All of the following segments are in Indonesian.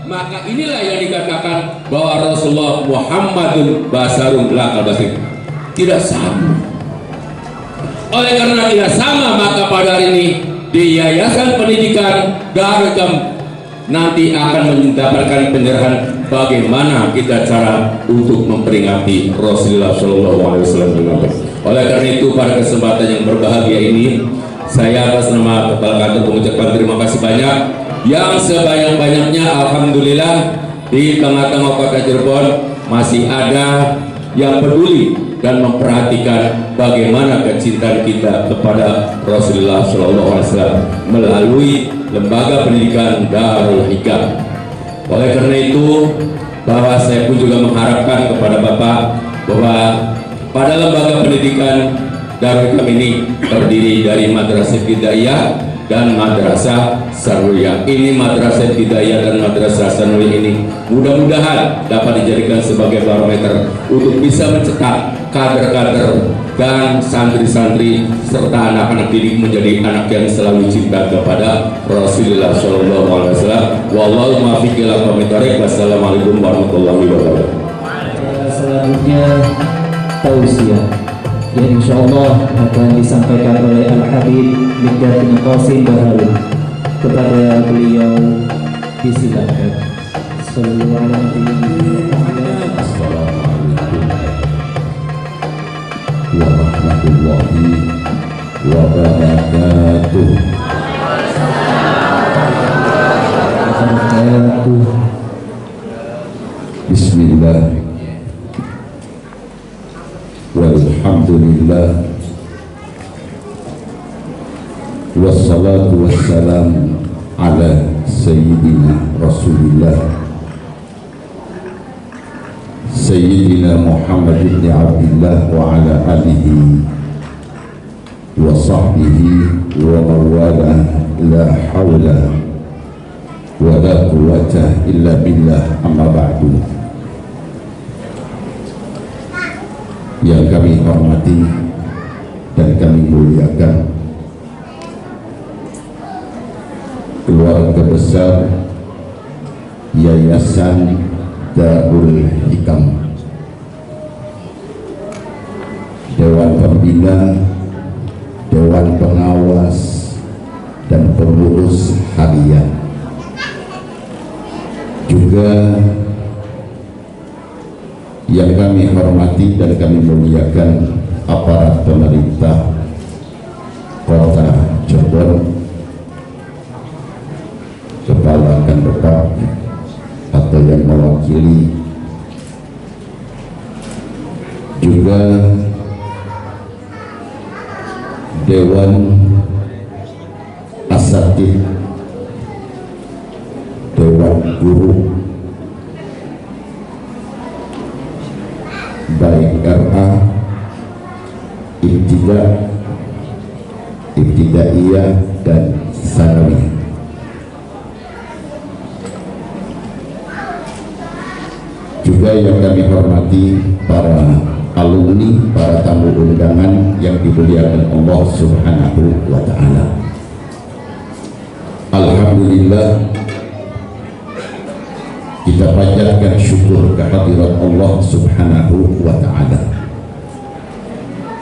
maka inilah yang dikatakan bahwa Rasulullah Muhammadun basarun lakal basir, tidak sama. Oleh karena tidak sama, maka pada hari ini di Yayasan Pendidikan Darul Hikam nanti akan mendapatkan pencerahan bagaimana kita cara untuk memperingati Rasulullah Shallallahu Alaihi Wasallam. Oleh karena itu, pada kesempatan yang berbahagia ini, saya atas nama Kepala Kantor mengucapkan terima kasih banyak yang sebanyak-banyaknya. Alhamdulillah di tengah-tengah kota Cirebon masih ada yang peduli dan memperhatikan bagaimana kecintaan kita kepada Rasulullah Shallallahu Alaihi Wasallam melalui lembaga pendidikan Darul Hikam. Oleh karena itu, bahwa saya pun juga mengharapkan kepada Bapak bahwa pada lembaga pendidikan Darul Hikam ini terdiri dari Madrasah Hidayah dan Madrasah Sarwiyah. Ini Madrasah Hidayah dan Madrasah Sarwiyah ini mudah-mudahan dapat dijadikan sebagai barometer untuk bisa mencetak kader-kader dan santri-santri serta anak-anak didik menjadi anak yang selalu cinta kepada Rasulullah Shallallahu Alaihi Wasallam. Wallahu muwaffiq ila aqwamit thoriq. Wassalamualaikum warahmatullahi wabarakatuh. Selanjutnya tausiah yang insyaallah akan disampaikan oleh Al-Habib Mikdad bin Qasim Baharul. Kepada beliau disilakan. Warahmatullahi wabarakatuh. Bismillah walhamdulillah wassalatu wassalam ala sayyidina Rasulillah Sayyidina Muhammad ibn Abdillah wa ala alihi wa sahbihi wa mawala. La hawla wa la quwwata illa billah, amma ba'du. Yang kami hormati dan kami muliakan keluarga besar Yayasan Darul Hikam, Dewan Pembina, Dewan Pengawas, dan pengurus harian. Juga yang kami hormati dan kami muliakan aparat pemerintah Kota Cirebon, Kepala Kantor atau yang mewakili, juga Dewan Asatid, Dewan Guru, baik RA, Ibtidaiyah dan Sanawiyah. Juga yang kami hormati para alumni, para tamu undangan yang dimuliakan Allah Subhanahu wa ta'ala. Alhamdulillah, kita panjatkan syukur kehadirat Allah Subhanahu wa ta'ala.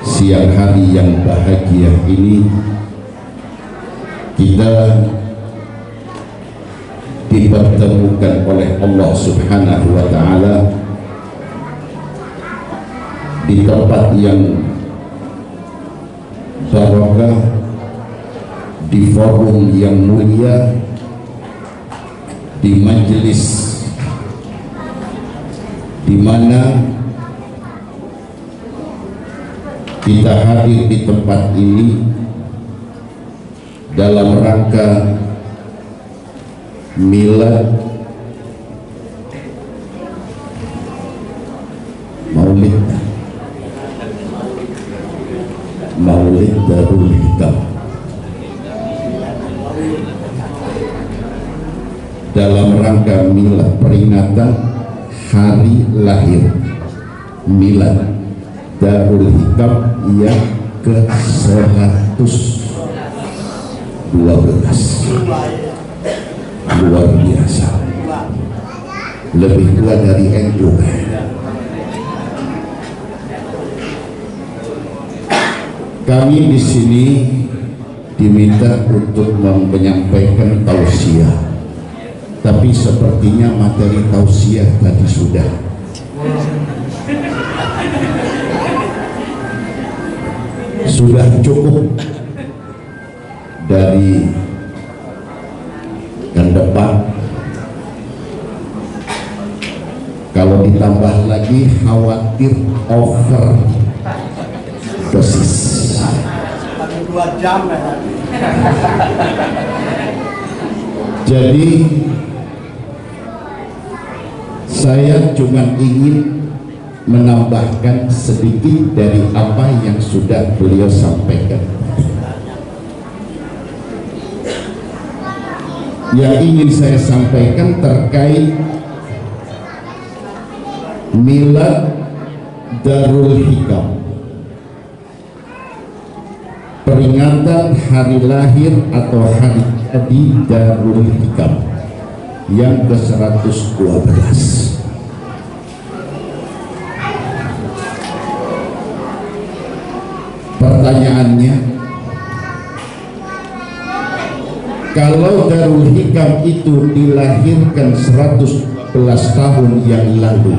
Siang hari yang bahagia ini kita dipertemukan oleh Allah Subhanahu wa ta'ala di tempat yang barakah, di forum yang mulia, di majelis di mana kita hadir di tempat ini dalam rangka milad Maulid Darul Hikam, dalam rangka milad, peringatan hari lahir milad Darul Hikam yang ke-112. Luar biasa. lebih tua dari NU. Kami di sini diminta untuk menyampaikan tausiah, tapi sepertinya materi tausiah tadi sudah. Sudah cukup dari yang depan. Kalau ditambah lagi khawatir over dosis. 2 jam ya. Jadi saya cuma ingin menambahkan sedikit dari apa yang sudah beliau sampaikan. Yang ingin saya sampaikan terkait Milad Darul Hikam, peringatan hari lahir atau hari jadi Darul Hikam yang ke-112. Pertanyaannya, kalau Darul Hikam itu dilahirkan 112 tahun yang lalu,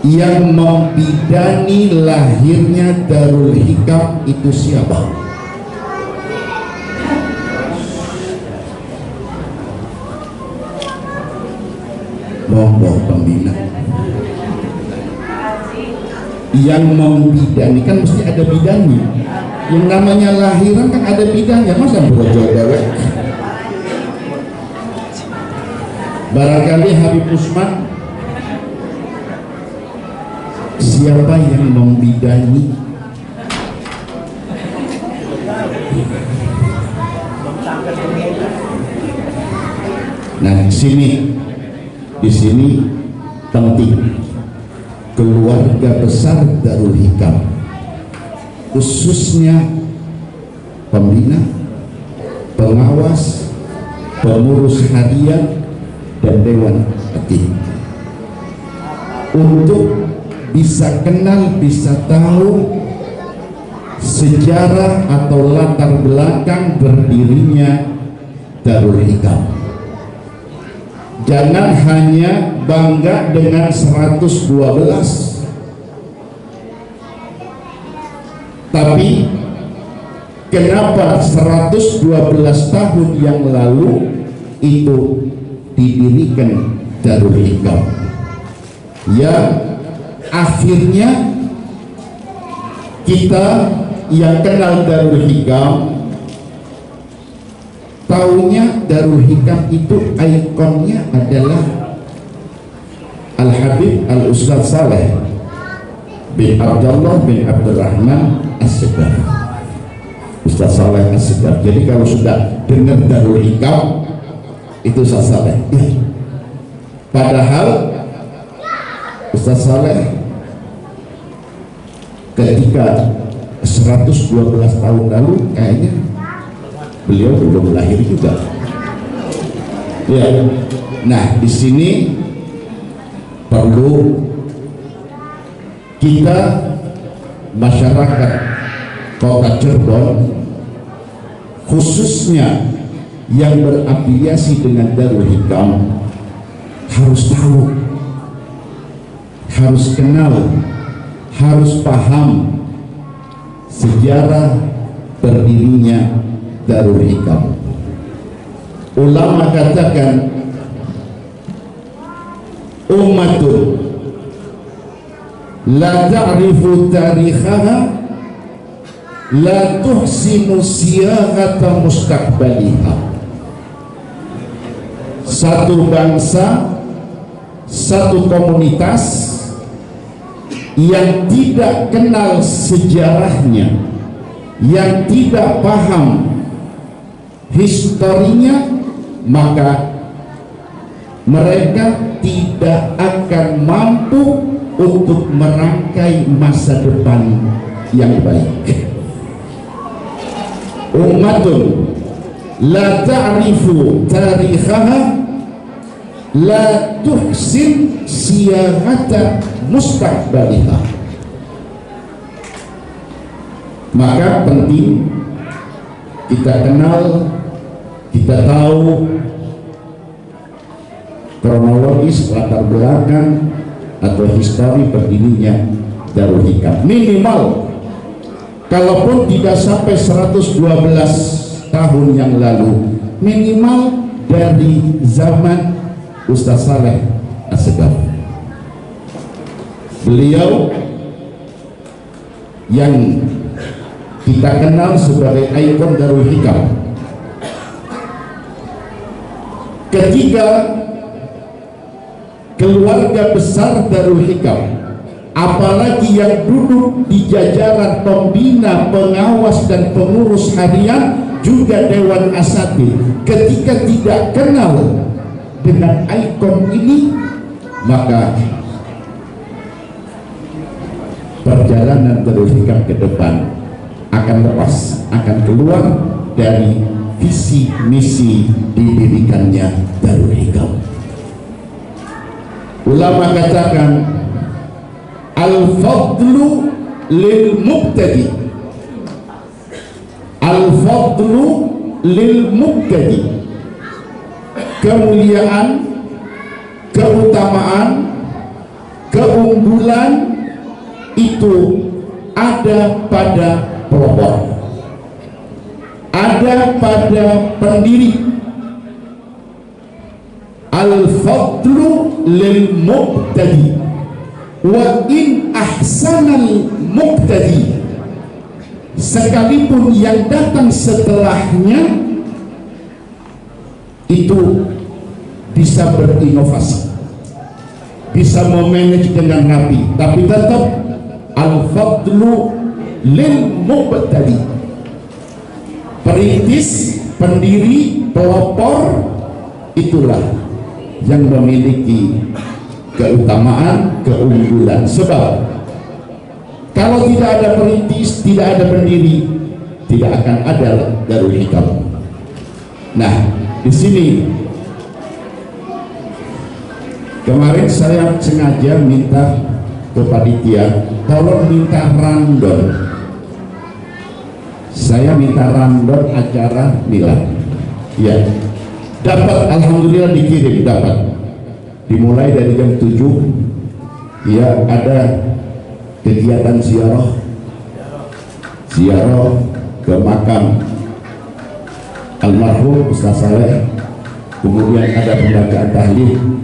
yang membidani lahirnya Darul Hikam itu siapa? Monggo pembina. Yang membidani kan mesti ada bidani. Yang namanya lahiran kan ada bidangnya, masa brojo dewek? Barangkali Habib Usman, siapa yang membidani? Nah, di sini penting keluarga besar Darul Hikam, khususnya pembina, pengawas, pengurus harian dan dewan etik, untuk bisa kenal, bisa tahu sejarah atau latar belakang berdirinya Darul Hikam. Jangan hanya bangga dengan 112, tapi kenapa 112 tahun yang lalu itu didirikan Darul Hikam, ya akhirnya kita yang kenal Darul Hikam taunya Darul Hikam itu ikonnya adalah Al-Habib Al-Ustadz Saleh bin Abdullah bin Abdurrahman As-Segaf, Ustadz Saleh As-Segaf. Jadi kalau sudah dengar Darul Hikam itu Ustadz Saleh ya. Padahal Ustadz Saleh ketika 112 tahun lalu kayaknya beliau belum lahir juga. Ya. Nah, di sini perlu kita masyarakat Kota Cirebon, khususnya yang berafiliasi dengan Darul Hikam, harus tahu, harus kenal, harus paham sejarah berdirinya Darul Hikam. Ulama katakan ummatun la ta'rifu tarikhaha la tuhsinu siyaghata mustaqbaliha. Satu bangsa, satu komunitas yang tidak kenal sejarahnya, yang tidak paham historinya, maka mereka tidak akan mampu untuk merangkai masa depan yang baik. Ummatun la ta'rifu tarikhaha la tuhsin siyagata mustaqbaliha. Maka penting kita kenal, kita tahu kronologis latar belakang atau histori berdirinya Darul Hikam. Minimal kalaupun tidak sampai 112 tahun yang lalu, minimal dari zaman Ustaz Saleh Assegaf. Beliau yang kita kenal sebagai ikon Darul Hikam. Ketiga, keluarga besar Darul Hikam, apalagi yang duduk di jajaran pembina, pengawas dan pengurus harian, juga Dewan Asatidz, ketika tidak kenal dengan ikon ini, maka perjalanan Darul Hikam ke depan akan lepas, akan keluar dari visi misi didirikannya Darul Hikam. Ulama katakan al-fadlu lil mubtadi, al-fadlu lil mubtadi, kemuliaan, keutamaan, keunggulan itu ada pada pelopor, ada pada pendiri. Al-fadlu lil mubtadi wa in ahsanal mubtadi, sekalipun yang datang setelahnya itu bisa berinovasi, bisa memanage dengan rapi, tapi tetap al-fadlu lil mubtadi, perintis, pendiri, pelopor, itulah yang memiliki keutamaan, keunggulan. Sebab kalau tidak ada perintis, tidak ada pendiri, tidak akan ada Darul Hikam. Nah, di sini kemarin saya sengaja minta ke panitia, tolong minta random. Saya minta random acara milad. Ya, dapat, alhamdulillah dikirim, dapat. Dimulai dari jam 7, ya, ada kegiatan ziarah ke makam almarhum Ustaz Saleh, kemudian ada pembacaan tahlil,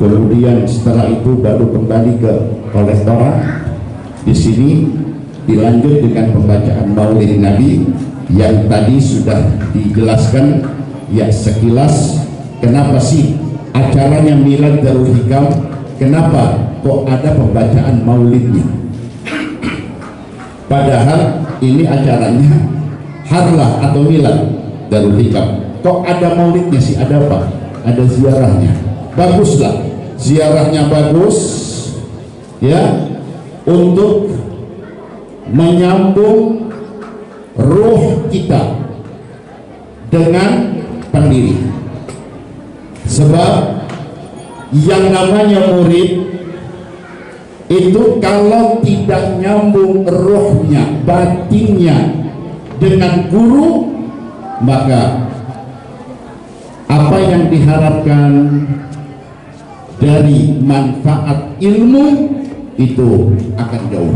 kemudian setelah itu baru kembali ke kolektorat. Di sini dilanjut dengan pembacaan Maulid Nabi yang tadi sudah dijelaskan ya sekilas. Kenapa sih acaranya Milad Darul Hikam, kenapa kok ada pembacaan maulidnya, padahal ini acaranya harlah atau Milad Darul Hikam, kok ada maulidnya sih? Ada apa? Ada ziarahnya. Baguslah, ziarahnya bagus ya, untuk menyambung ruh kita dengan pendiri. Sebab yang namanya murid itu kalau tidak nyambung rohnya, batinnya dengan guru, maka apa yang diharapkan dari manfaat ilmu itu akan jauh.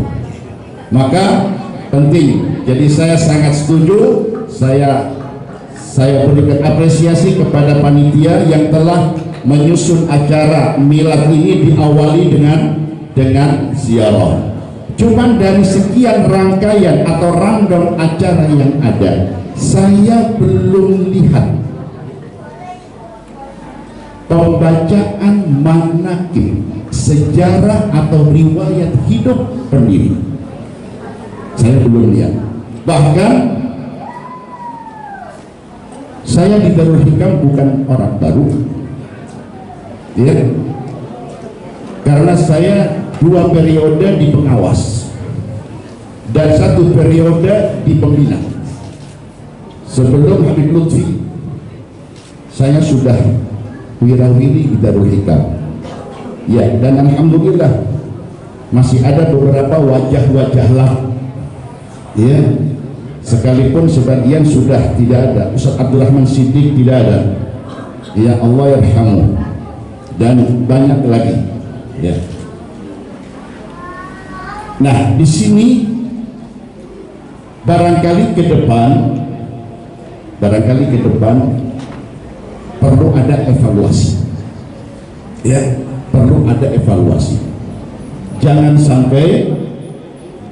Maka penting. Jadi saya sangat setuju, saya berikan apresiasi kepada panitia yang telah menyusun acara milad ini, diawali dengan ziarah. Cuman dari sekian rangkaian atau random acara yang ada, saya belum lihat pembacaan manaqib, sejarah atau riwayat hidup pendiri. Saya belum lihat. Bahkan saya di Darul Hikam bukan orang baru, ya, karena saya 2 periode di pengawas dan 1 periode di pembina. Sebelum Habib Lutfi, saya sudah wirawiri di Darul Hikam. Ya, dan alhamdulillah masih ada beberapa wajah-wajah lama, ya, sekalipun sebagian sudah tidak ada. Ustaz Abdurrahman Siddiq tidak ada, ya Allah yarhamu, dan banyak lagi, ya. Nah, di sini barangkali ke depan perlu ada evaluasi, ya, perlu ada evaluasi. Jangan sampai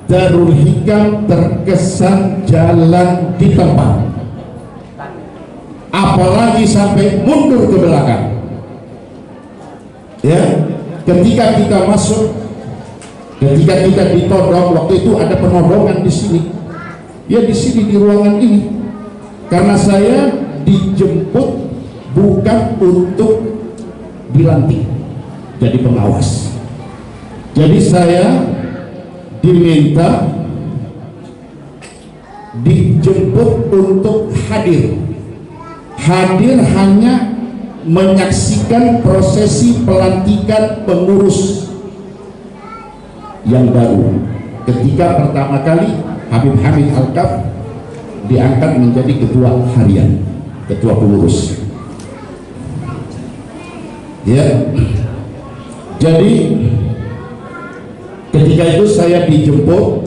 Darul Hikam terkesan jalan di tempat, apalagi sampai mundur ke belakang, ya. Ketika kita masuk, ketika kita ditodong, waktu itu ada penodongan di sini, ya, di sini di ruangan ini, karena saya dijemput bukan untuk dilantik jadi pengawas. Jadi saya diminta, dijemput untuk hadir hanya menyaksikan prosesi pelantikan pengurus yang baru. Ketika pertama kali Habib Hamid Al-Kaf diangkat menjadi ketua harian, ketua pengurus, ya. Jadi ketika itu saya dijemput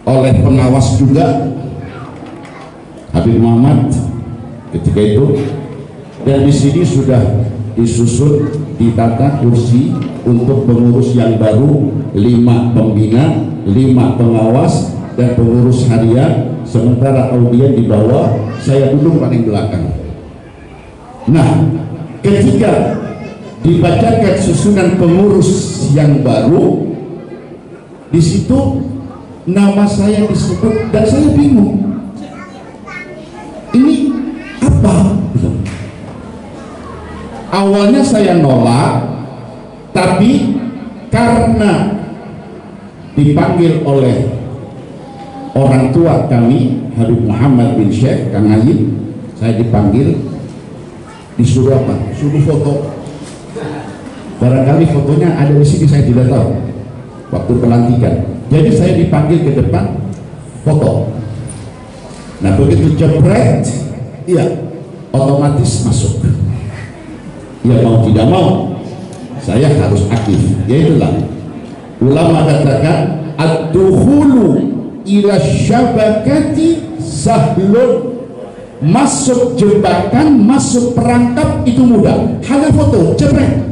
oleh pengawas juga, Habib Muhammad ketika itu, dan di sini sudah disusun, ditata kursi untuk pengurus yang baru, 5 pembina, 5 pengawas, dan pengurus harian, sementara audien di bawah, saya duduk paling belakang. Nah, ketika dibacakan susunan pengurus yang baru, di situ nama saya disebut dan saya bingung, ini apa? Awalnya saya nolak, tapi karena dipanggil oleh orang tua kami, Habib Muhammad bin Syekh Kang Ayib, saya dipanggil, disuruh apa? Suruh foto. Barangkali fotonya ada di sini, saya tidak tahu waktu pelantikan. Jadi saya dipanggil ke depan foto. Nah, begitu jepret, iya, otomatis masuk. Ya, mau tidak mau saya harus aktif. Yaitulah ulama katakan ad-dukhulu ila syabakati sahlun, masuk jebakan, masuk perangkap itu mudah, hanya foto jepret.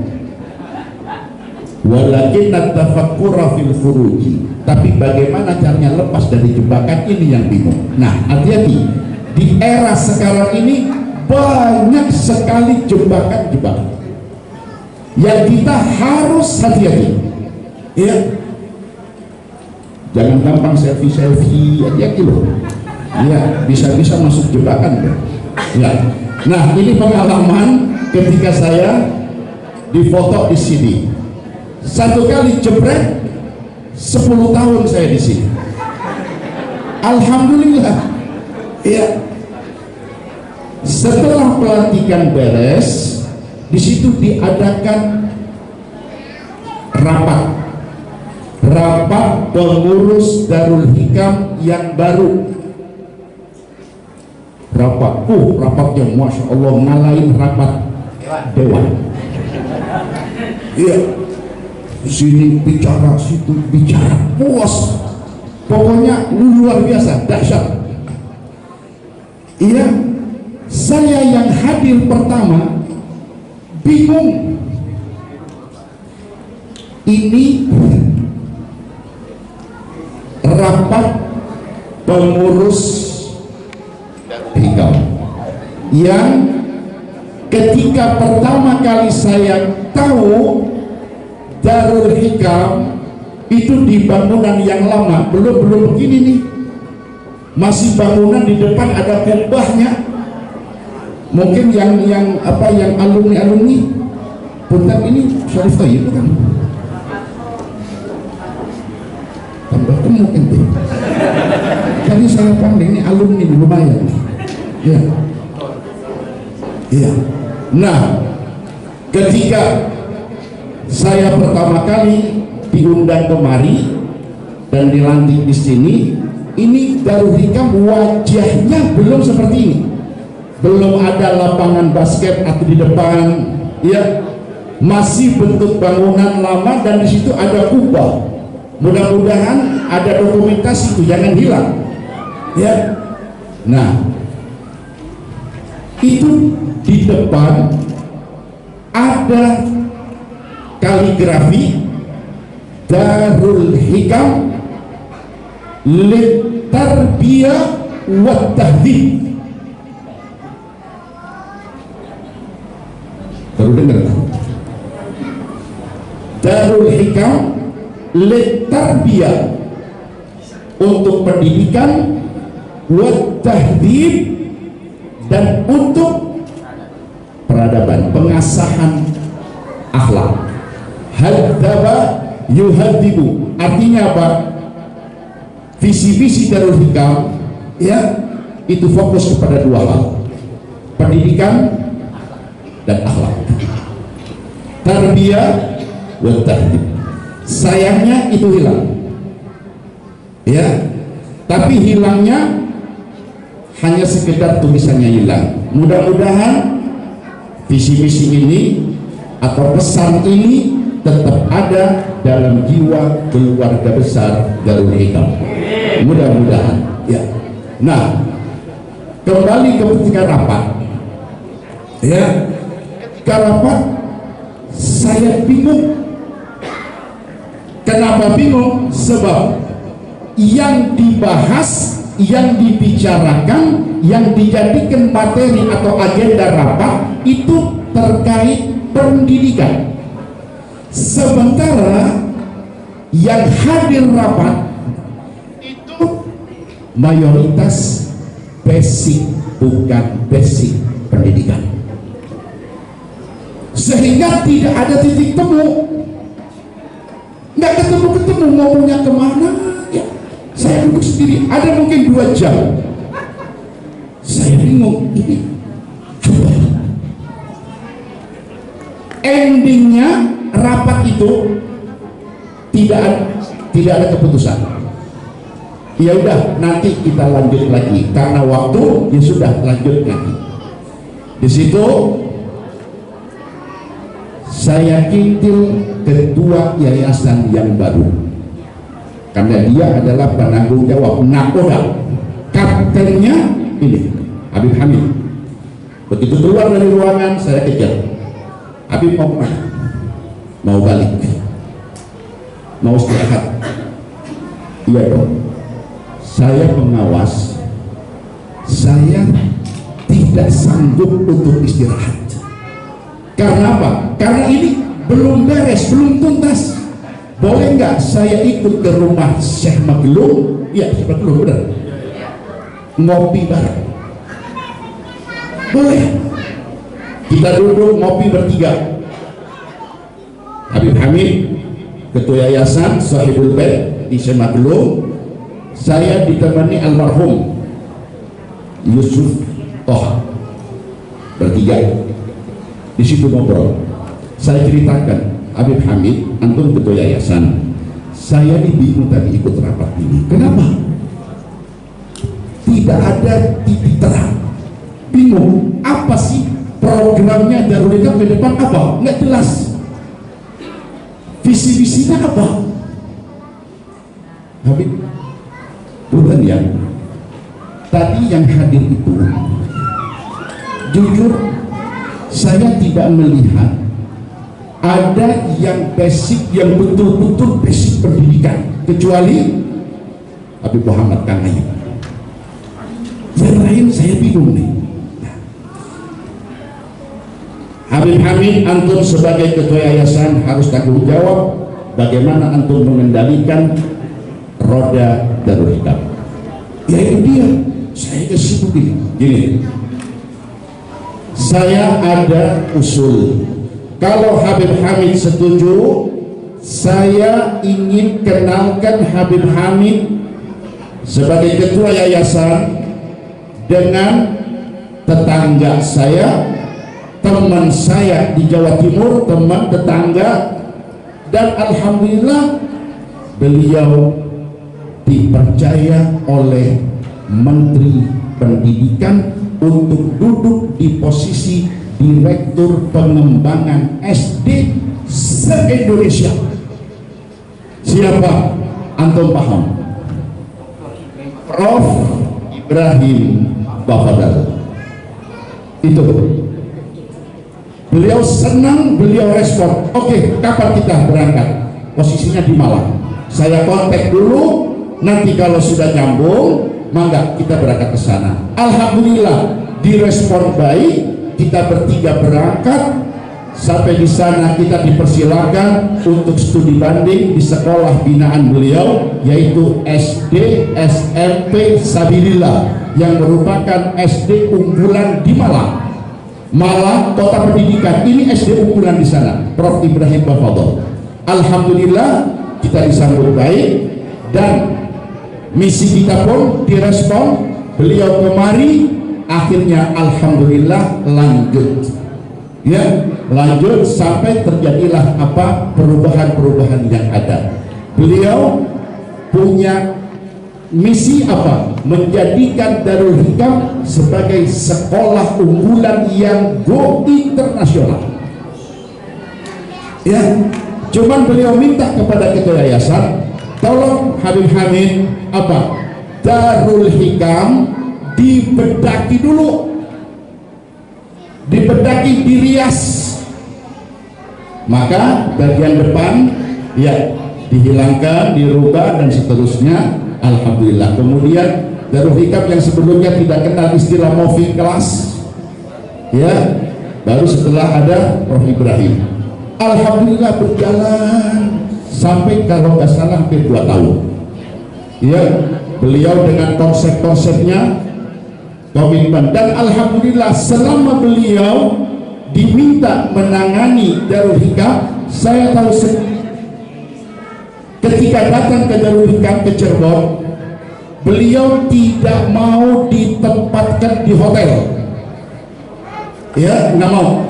Walakin at-tafakkura fil furuji, tapi bagaimana caranya lepas dari jebakan ini yang bingung. Nah, hati-hati, di era sekarang ini banyak sekali jebakan-jebakan yang kita harus hati-hati, ya. Jangan gampang selfie-selfie, hati-hati loh, ya, bisa-bisa masuk jebakan, ya. Nah, ini pengalaman ketika saya difoto di sini. Satu kali jebret, 10 tahun saya di sini. Alhamdulillah, ya. Setelah pelantikan beres, di situ diadakan rapat pengurus Darul Hikam yang baru. Rapatnya Masya Allah ngalahin rapat dewan. Iya, sini bicara, situ bicara, puas, pokoknya luar biasa, dahsyat. Iya. Saya yang hadir pertama bingung, ini rapat pengurus Hikam yang ketika pertama kali saya tahu Darul Hikam itu di bangunan yang lama, belum begini nih, masih bangunan di depan ada kubahnya. Mungkin yang alumni punten ini Syarif Thayyib kan tambah gemuk ente. Jadi saya panggil ini alumni lumayan, ya, iya. Nah, ketika saya pertama kali diundang kemari dan dilantik di sini, ini Darul Hikam wajahnya belum seperti ini, belum ada lapangan basket atau di depan, ya, masih bentuk bangunan lama dan di situ ada kubah. Mudah-mudahan ada dokumentasi itu, jangan hilang, ya. Nah, itu di depan ada kaligrafi Darul Hikam Litarbiyah wa Tahdhib. Baru dengar? Darul Hikam Litarbiyah, untuk pendidikan, wa Tahdhib, dan untuk peradaban, pengasahan akhlak. Hadzaba yuhadzibu, artinya apa? Visi-visi Darul Hikam, ya, itu fokus kepada dua hal, pendidikan dan akhlak, tarbiyah wa tahdhib. Sayangnya itu hilang, ya, tapi hilangnya hanya sekedar tulisannya hilang. Mudah-mudahan visi-misi ini atau pesan ini tetap ada dalam jiwa keluarga besar Darul Hikam. Mudah-mudahan, ya. Nah, kembali ke ketika rapat, ya, ke rapat saya bingung. Kenapa bingung? Sebab yang dibahas, yang dibicarakan, yang dijadikan materi atau agenda rapat itu terkait pendidikan, sementara yang hadir rapat itu mayoritas basic, bukan basic pendidikan, sehingga tidak ada titik temu, nggak ketemu ngomongnya kemana, ya. Saya duduk sendiri, ada mungkin 2 jam. Saya bingung, ini coba. Endingnya rapat itu tidak ada keputusan. Ya udah, nanti kita lanjut lagi karena waktu, ya sudah, lanjut lagi. Di situ saya kintil ketua yayasan yang baru, karena dia adalah penanggung jawab nakoda. Kaptennya ini Habib Hamid. Begitu keluar dari ruangan, saya kejar. Habib mau kemana? Mau balik, mau istirahat. Iya dong, saya pengawas, saya tidak sanggup untuk istirahat. Karena apa? Karena ini belum beres, belum tuntas. Boleh nggak saya ikut ke rumah Syekh Maglum? Iya, Syekh Maglum, benar. Ngopi bareng. Boleh. Kita duduk ngopi bertiga. Habib Hamid, ketua yayasan Sahibul Bait di Syekh Maglum. Saya ditemani almarhum Yusuf Toha. Bertiga. Di situ ngobrol. Saya ceritakan, Habib Hamid, antum ketua yayasan, saya ini bingung tadi ikut rapat ini. Kenapa? Tidak ada titik terang. Bingung, apa sih programnya Darul Hikam ke depan, apa? Nggak jelas. Visi-visinya apa? Habib, bukan ya. Tadi yang hadir itu, jujur, saya tidak melihat ada yang basic, yang betul-betul basic pendidikan, kecuali Habib Muhammad Kang Ayub. Yang lain saya bingung nih. Habib Hamid, antum sebagai ketua yayasan harus tanggung jawab bagaimana antum mengendalikan roda Darul Hikam. Ya itu dia, saya kesibuk gini. Saya ada usul. Kalau Habib Hamid setuju, saya ingin kenalkan Habib Hamid sebagai ketua yayasan dengan tetangga saya, teman saya di Jawa Timur, teman tetangga, dan alhamdulillah beliau dipercaya oleh Menteri Pendidikan untuk duduk di posisi Direktur Pengembangan SD se-Indonesia. Siapa? Antum paham? Prof. Ibrahim Bafadal. Itu beliau senang, beliau respon, oke, kapan kita berangkat? Posisinya di Malang. Saya kontak dulu, nanti kalau sudah nyambung, mangga kita berangkat ke sana. Alhamdulillah direspon baik, kita bertiga berangkat. Sampai di sana kita dipersilakan untuk studi banding di sekolah binaan beliau, yaitu SD SMP Sabilillah yang merupakan SD unggulan di Malang. Malang kota pendidikan, ini SD unggulan di sana, Prof. Ibrahim Bafadal. Alhamdulillah kita disambut baik dan misi kita pun direspon. Beliau kemari, akhirnya alhamdulillah lanjut. Ya, lanjut sampai terjadilah apa perubahan-perubahan yang ada. Beliau punya misi apa? Menjadikan Darul Hikam sebagai sekolah unggulan yang go internasional. Ya, cuman beliau minta kepada ketua yayasan, tolong Habib Hamid apa? Darul Hikam dibedaki dulu. Dibedaki, dirias, maka bagian depan ya dihilangkan, dirubah dan seterusnya. Alhamdulillah. Kemudian Darul Hikam yang sebelumnya tidak kenal istilah moving class, ya baru setelah ada Prof. Ibrahim. Alhamdulillah berjalan sampai kalau nggak salah hampir 2 tahun. Ya, beliau dengan konsep-konsepnya, komitmen, dan alhamdulillah selama beliau diminta menangani Darul Hikam, saya tahu sendiri ketika datang ke Darul Hikam ke Cirebon, beliau tidak mau ditempatkan di hotel, ya nggak mau,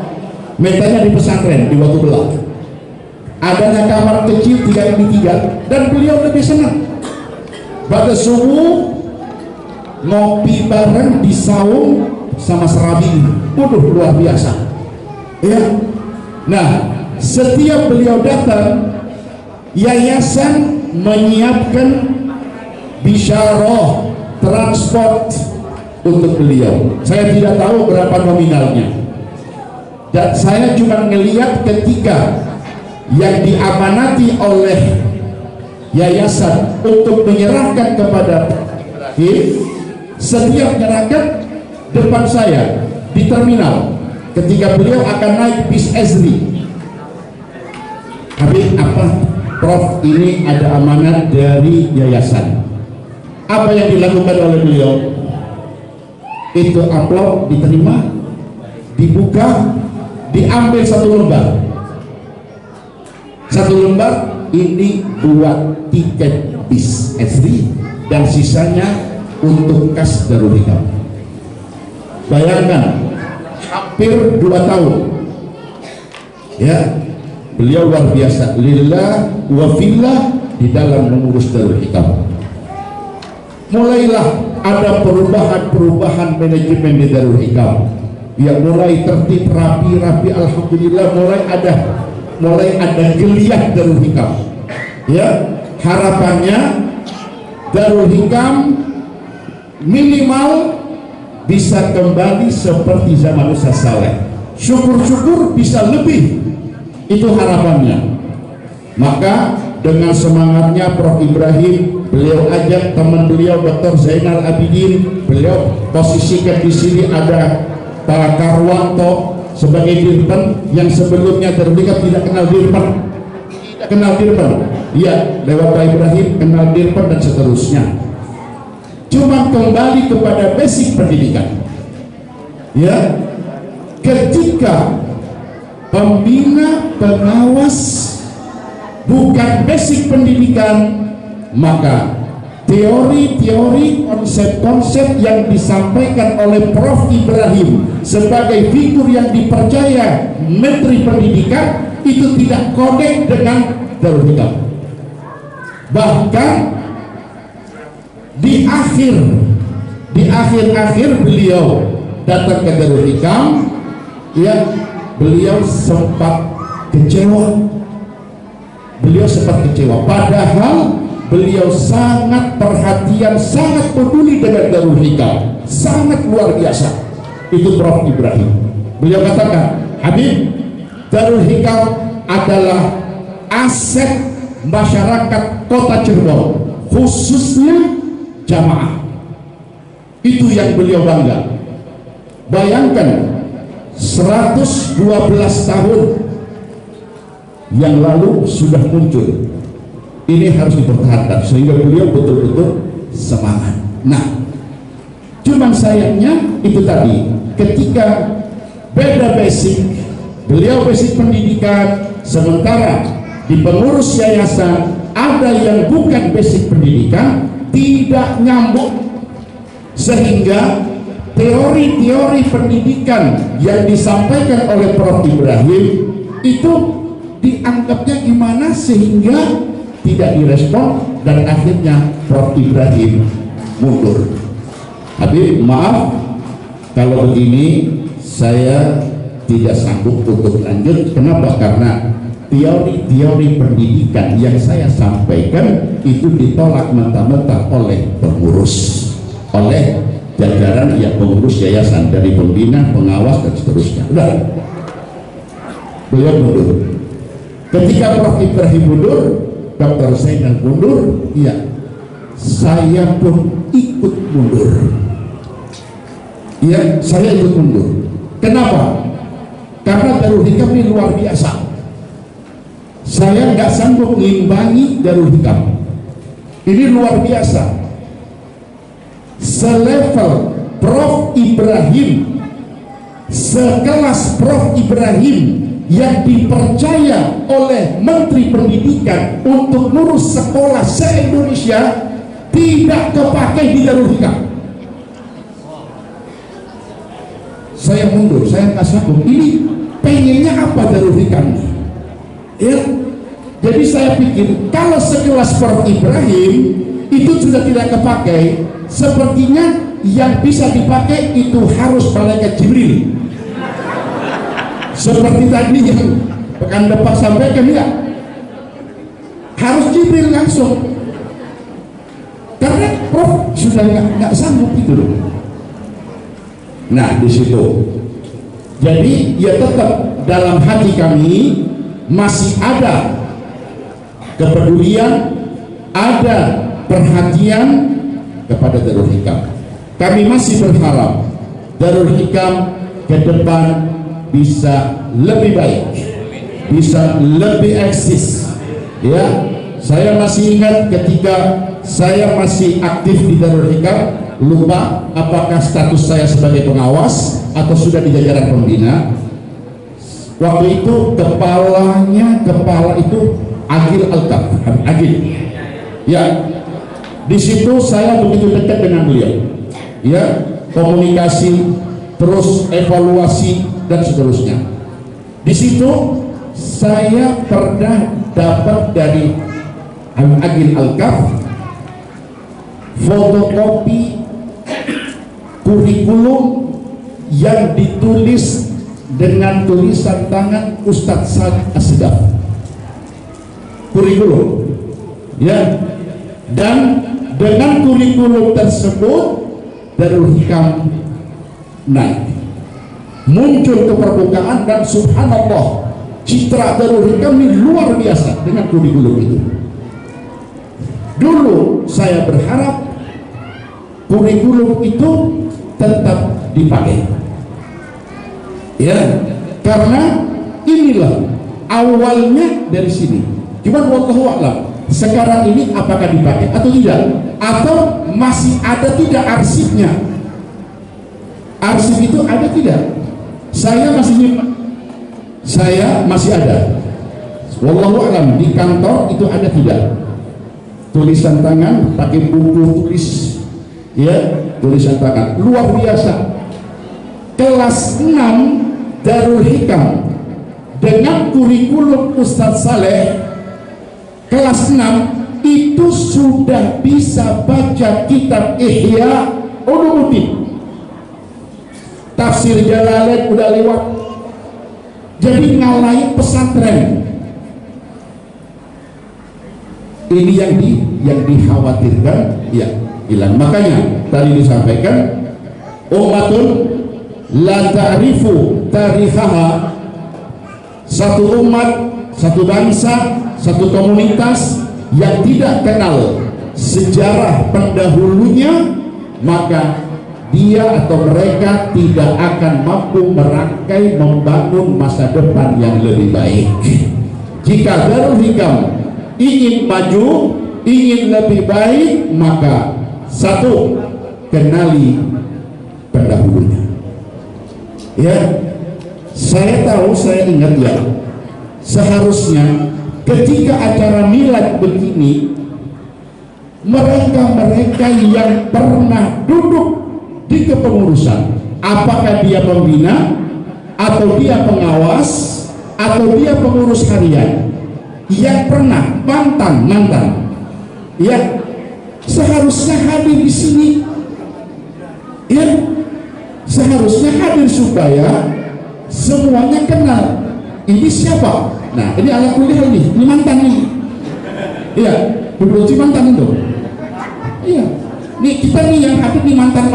mintanya di pesantren di Watu Belah, adanya kamar kecil 3x3, dan beliau lebih senang pada subuh ngopi bareng di saung sama serabi. Waduh, luar biasa ya. Nah, setiap beliau datang, yayasan menyiapkan bisyarah transport untuk beliau. Saya tidak tahu berapa nominalnya, dan saya cuma melihat ketika yang diamanati oleh yayasan untuk menyerahkan kepada setiap nyerahkan depan saya di terminal ketika beliau akan naik bis Ezri. Habib, apa Prof, ini ada amanat dari yayasan. Apa yang dilakukan oleh beliau? Itu amplop diterima, dibuka, diambil 1 lembar. 1 lembar ini buat tiket bis Ezri dan sisanya untuk kas Darul Hikam. Bayangkan hampir 2 tahun ya, beliau luar biasa, lillah wa fillah di dalam mengurus Darul Hikam. Mulailah ada perubahan manajemen di Darul Hikam, ya mulai tertib, rapi, alhamdulillah, mulai ada geliat Darul Hikam. Ya, harapannya Darul Hikam minimal bisa kembali seperti zaman Ustaz Saleh. Syukur-syukur bisa lebih, itu harapannya. Maka dengan semangatnya Prof. Ibrahim, beliau ajak teman beliau Dr. Zainal Abidin, beliau posisikan di sini ada Pak Karwanto sebagai dirpen yang sebelumnya terlihat tidak kenal dirpen, iya lewat Pak Ibrahim kenal dirpen dan seterusnya. Cuma kembali kepada basic pendidikan, ya ketika pembina pengawas bukan basic pendidikan, maka teori-teori, konsep-konsep yang disampaikan oleh Prof. Ibrahim sebagai figur yang dipercaya Menteri Pendidikan itu tidak connect dengan Darul Hikam. Bahkan di akhir beliau datang ke Darul Hikam, ya, beliau sempat kecewa. Padahal beliau sangat perhatian, sangat peduli dengan Darul Hikam, sangat luar biasa. Itu Prof. Ibrahim. Beliau katakan, Habib, Darul Hikam adalah aset masyarakat Kota Cirebon, khususnya jamaah. Itu yang beliau bangga. Bayangkan 112 tahun yang lalu sudah muncul. Ini harus dipertahankan sehingga beliau betul-betul semangat. Nah, cuman sayangnya itu tadi, ketika beda basic, beliau basic pendidikan, sementara di pengurus yayasan ada yang bukan basic pendidikan, tidak nyambung, sehingga teori-teori pendidikan yang disampaikan oleh Prof. Ibrahim itu dianggapnya gimana sehingga tidak direspon, dan akhirnya Prof. Ibrahim mundur. Habib, maaf kalau begini saya tidak sanggup untuk lanjut. Kenapa? Karena teori-teori pendidikan yang saya sampaikan itu ditolak mentah-mentah oleh pengurus, oleh jajaran yang pengurus yayasan, dari pembina, pengawas, dan seterusnya. Udah, beliau mundur. Ketika Prof. Ibrahim mundur, Dr. Zainal mundur, iya, saya pun ikut mundur. Iya, saya ikut mundur. Kenapa? Karena Darul Hikam ini luar biasa. Saya nggak sanggup mengimbangi Darul Hikam. Ini luar biasa. Selevel Prof. Ibrahim, sekelas Prof. Ibrahim yang dipercaya oleh Menteri Pendidikan untuk ngurus sekolah se-Indonesia, tidak kepakai di Darul Hikam. Saya mundur, saya nggak sanggup. Ini pengennya apa Darul Hikam ini? Ya, jadi saya pikir kalau sekelas Prof. Ibrahim itu sudah tidak kepakai, sepertinya yang bisa dipakai itu harus malaikat Jibril. Seperti tadi yang pekan depan sampaikan, ya, harus Jibril langsung, karena Prof sudah nggak sanggup itu loh. Nah, di situ jadi ya tetap dalam hati kami masih ada kepedulian, ada perhatian kepada Darul Hikam. Kami masih berharap Darul Hikam ke depan bisa lebih baik, bisa lebih eksis. Ya, saya masih ingat ketika saya masih aktif di Darul Hikam, lupa apakah status saya sebagai pengawas atau sudah di jajaran pembina. Waktu itu kepala itu Agil Alkaf, Agil. Ya, di situ saya begitu dekat dengan beliau. Ya, komunikasi, terus evaluasi dan seterusnya. Di situ saya pernah dapat dari Agil Alkaf fotokopi kurikulum yang ditulis dengan tulisan tangan Ustadz Salih Asdaf. Kurikulum, ya, dan dengan kurikulum tersebut Darul Hikam naik, muncul ke permukaan, dan subhanallah citra Darul Hikam ini luar biasa dengan kurikulum itu. Dulu saya berharap kurikulum itu tetap dipakai, ya, karena inilah awalnya dari sini. Cuman wallahu a'lam sekarang ini apakah dipakai atau tidak, atau masih ada tidak arsipnya. Arsip itu ada tidak? Saya masih ada. Wallahu a'lam di kantor itu ada tidak? tulisan tangan, pakai buku tulis, ya, tulisan tangan luar biasa. Kelas 6 Darul Hikam dengan kurikulum Ustadz Saleh kelas 6 itu sudah bisa baca kitab Ihya Ulumuddin, tafsir Jalalain udah lewat, jadi ngalahin pesantren. Ini yang dikhawatirkan, ya hilang. Makanya tadi disampaikan ummatun la ta'rifu tarikhaha, satu umat, satu bangsa, satu komunitas yang tidak kenal sejarah pendahulunya, maka dia atau mereka tidak akan mampu merangkai membangun masa depan yang lebih baik. Jika Darul Hikam ingin maju, ingin lebih baik, maka satu, kenali pendahulunya. Ya, saya tahu, saya ingat ya, seharusnya ketika acara milad begini, mereka-mereka yang pernah duduk di kepengurusan, apakah dia pembina atau dia pengawas atau dia pengurus harian, yang pernah mantan ya, seharusnya hadir di sini, ya, seharusnya hadir supaya semuanya kenal ini siapa. Nah, ini ala kuliah ini mantan nih, iya, beberapa mantan itu, iya, nih kita nih yang hadir di mantan.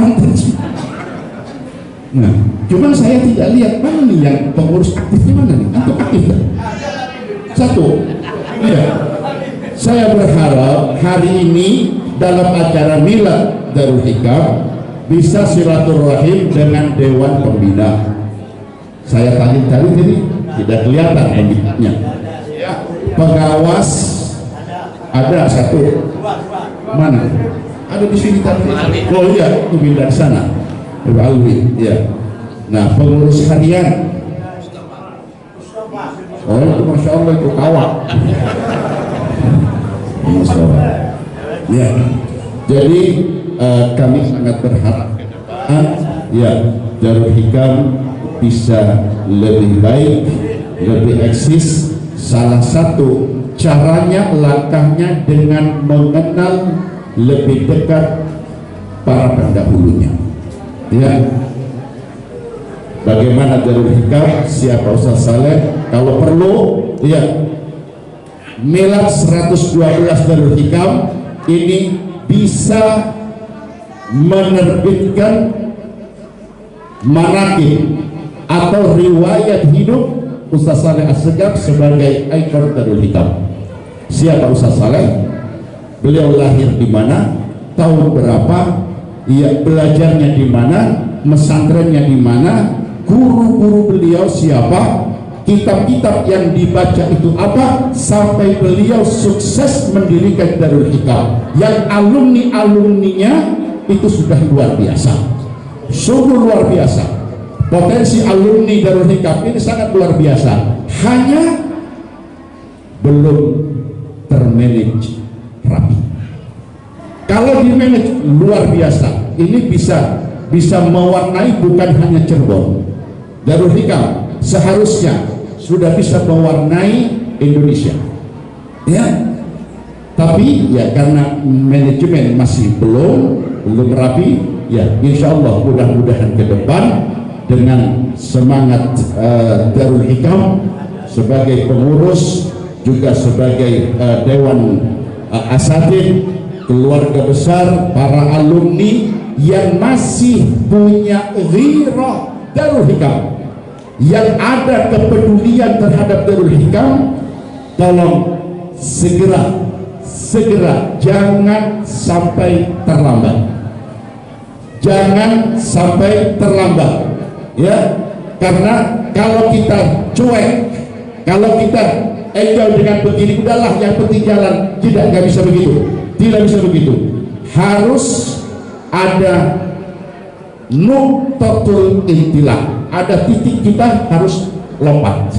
Nah, cuman saya tidak lihat mana nih yang pengurus aktifnya, mana nih untuk aktif. Satu, ya, saya berharap hari ini dalam acara milad Darul Hikam bisa silaturahim dengan Dewan Pembina. Saya tadi jadi tidak kelihatan pembinanya. Pengawas ada satu, mana? Ada di sini tadi. Oh iya, itu pindah ke sana. Ibu Alwi, ya. Nah, pengurus harian. Oh, itu Masya Allah, itu kawat. Masya Allah. Ya, jadi kami sangat berharap ke depan, ya, Darul Hikam bisa lebih baik, lebih eksis. Salah satu caranya, langkahnya dengan mengenal lebih dekat para pendahulunya. Ya, bagaimana Darul Hikam, siapa Ustaz Saleh, kalau perlu, ya, milad 112 Darul Hikam ini bisa menerbitkan manaqib atau riwayat hidup Ustaz Saleh Assegaf sebagai ikon Darul Hikam. Siapa Ustaz Saleh? Beliau lahir di mana, tahun berapa, ia belajarnya di mana, mesantrennya di mana, guru-guru beliau siapa, kitab-kitab yang dibaca itu apa, sampai beliau sukses mendirikan Darul Hikam yang alumni-alumninya itu sudah luar biasa, sungguh luar biasa. Potensi alumni Darul Hikam ini sangat luar biasa, hanya belum termanage rapi. Kalau dimanage luar biasa, ini bisa mewarnai bukan hanya Cirebon. Darul Hikam seharusnya sudah bisa mewarnai Indonesia, ya. Tapi ya karena manajemen masih belum rapi, ya insya Allah mudah-mudahan ke depan dengan semangat Darul Hikam sebagai pengurus, juga sebagai Dewan Asatidz, keluarga besar, para alumni yang masih punya ghirah Darul Hikam, yang ada kepedulian terhadap Darul Hikam, tolong segera jangan sampai terlambat, ya, karena kalau kita cuek, kalau kita enjoy dengan begini, udahlah yang penting jalan, tidak bisa begitu, harus ada nuqtatul intilaq, ada titik kita harus lompat,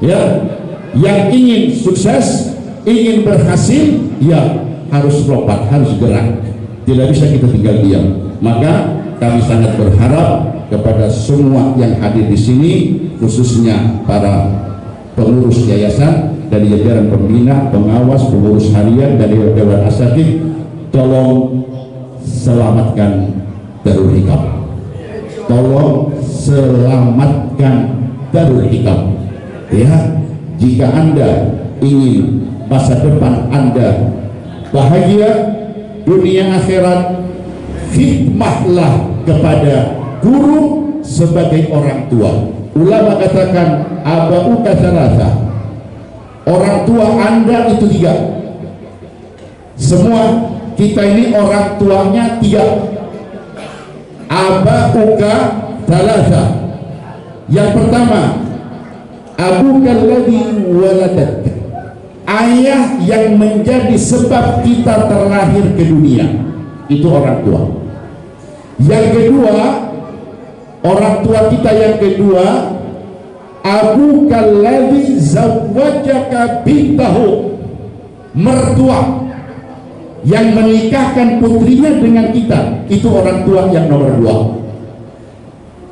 ya. Yang ingin sukses, ingin berhasil, ya harus lompat, harus gerak, tidak bisa kita tinggal diam. Maka kami sangat berharap kepada semua yang hadir di sini, khususnya para pengurus yayasan dari jajaran pembina, pengawas, pengurus harian dari Dewan Asatidz, tolong selamatkan Darul Hikam. Tolong selamatkan Darul Hikam. Ya, jika Anda ingin masa depan Anda bahagia dunia akhirat, khidmahlah kepada guru sebagai orang tua. Ulama katakan aba'uka salasa, orang tua Anda itu 3. Semua kita ini orang tuanya 3. Aba'uka salasa, yang pertama abuka alladhi waladatka, ayah yang menjadi sebab kita terlahir ke dunia, itu orang tua. Yang kedua, orang tua kita yang kedua, abuka alladhi zawwajaka bintahu, mertua yang menikahkan putrinya dengan kita, itu orang tua yang nomor 2.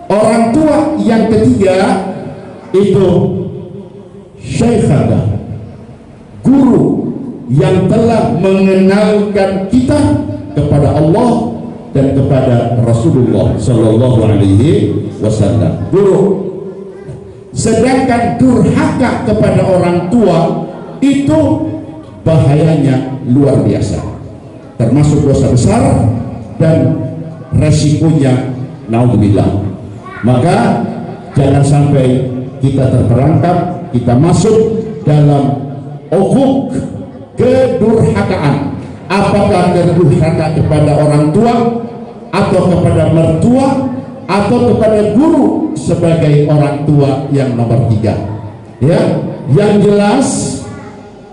Orang tua yang ketiga itu syekhada, guru yang telah mengenalkan kita kepada Allah dan kepada Rasulullah Sallallahu Alaihi Wasallam. Guru. Sedangkan durhaka kepada orang tua itu bahayanya luar biasa, termasuk dosa besar dan resikonya naudzubillah. Maka jangan sampai kita terperangkap, kita masuk dalam ukhuq kedurhakaan. Apakah kedurhaka kepada orang tua, atau kepada mertua, atau kepada guru sebagai orang tua yang nomor 3. Ya, yang jelas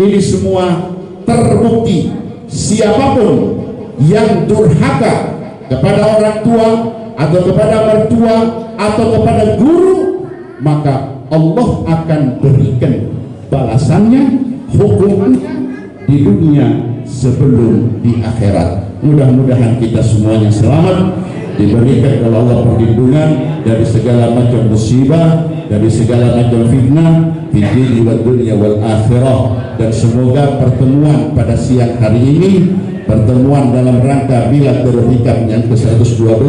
ini semua terbukti. Siapapun yang durhaka kepada orang tua, atau kepada mertua, atau kepada guru, maka Allah akan berikan balasannya, hukumannya di dunia sebelum di akhirat. Mudah-mudahan kita semuanya selamat, diberikan oleh Allah perlindungan dari segala macam musibah, dari segala macam fitnah di dunia wal dunya wal akhirah. Dan semoga pertemuan pada siang hari ini, pertemuan dalam rangka Milad Darul Hikam yang ke-112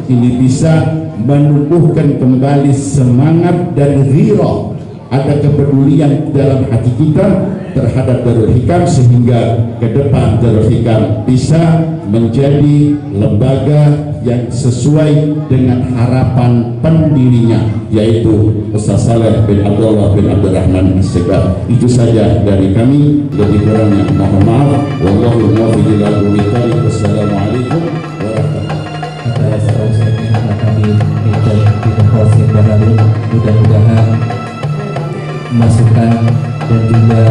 ini bisa menumbuhkan kembali semangat dan ghirah, ada kepedulian dalam hati kita terhadap Darul Hikam, sehingga ke depan Darul Hikam bisa menjadi lembaga yang sesuai dengan harapan pendirinya, yaitu Ustaz Saleh bin Abdullah bin Abdurrahman As-Segaf. Itu saja dari kami, lebih kurangnya mohon maaf. Wallahu muwaffiq ila aqwamit thoriq. Wassalamualaikum warahmatullahi Atas kami Mikdad bin Qasim Baharul, mudah-mudahan masukan dan juga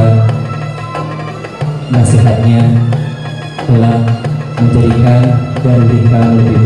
nasihatnya telah menjadikan Darul Hikam lebih